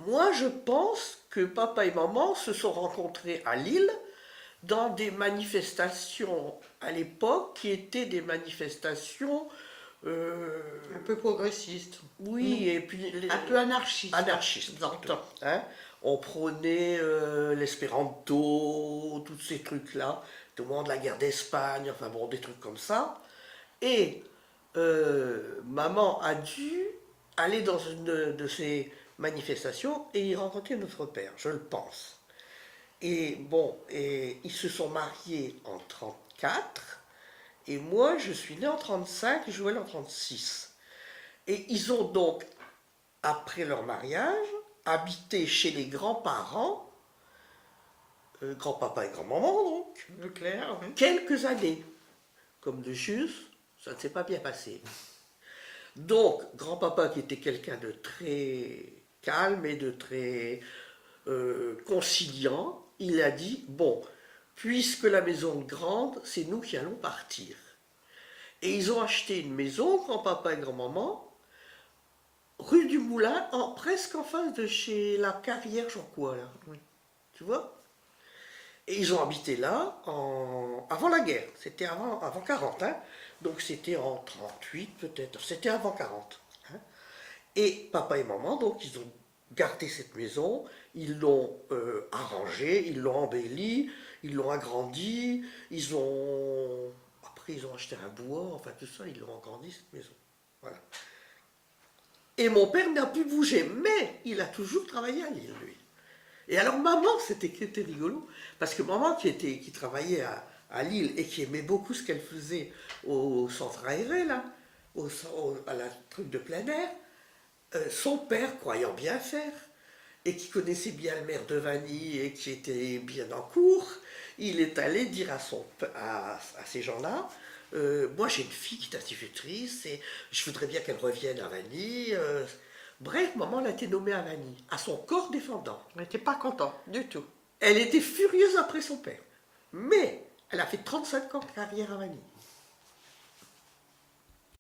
Moi, je pense que papa et maman se sont rencontrés à Lille dans des manifestations à l'époque qui étaient des manifestations, euh, Un peu progressiste. oui, et puis Un peu anarchiste. anarchistes. Hein. On prônait l'espéranto, tous ces trucs-là, au moment de la guerre d'Espagne, enfin bon, des trucs comme ça. Et maman a dû aller dans une de ces manifestations et y rencontrer notre père, je le pense. Et bon, et ils se sont mariés en 34 et moi je suis né en 35 et Joël en 36. Et ils ont donc, après leur mariage, habité chez les grands-parents, grand-papa et grand-maman donc, Leclerc, oui. quelques années. Comme de juste, ça ne s'est pas bien passé. Donc, grand-papa qui était quelqu'un de très calme et de très conciliant, il a dit, bon, puisque la maison est grande, c'est nous qui allons partir. Et ils ont acheté une maison, grand-papa et grand-maman, rue du Moulin, presque en face de chez la carrière Jean Quoi, là. Oui. Tu vois? Et ils ont habité là avant la guerre, c'était avant 40, hein. Donc c'était en 38 peut-être, c'était avant 40. Hein. Et papa et maman, donc ils ont gardé cette maison, ils l'ont arrangée, ils l'ont embellie, ils l'ont agrandie, après ils ont acheté un bois, enfin tout ça, ils l'ont agrandi cette maison. Voilà. Et mon père n'a pu bouger, mais il a toujours travaillé à Lille, lui. Et alors maman, c'était rigolo, parce que maman qui travaillait à Lille et qui aimait beaucoup ce qu'elle faisait au centre aéré, là, à la truc de plein air, son père, croyant bien faire, et qui connaissait bien le maire de Vanny et qui était bien en cours, il est allé dire à ces gens-là, moi j'ai une fille qui est institutrice et je voudrais bien qu'elle revienne à Vanny. Bref, maman l'a été nommée à Vanny, à son corps défendant. On n'était pas content du tout. Elle était furieuse après son père. Mais elle a fait 35 ans de carrière à Vanny.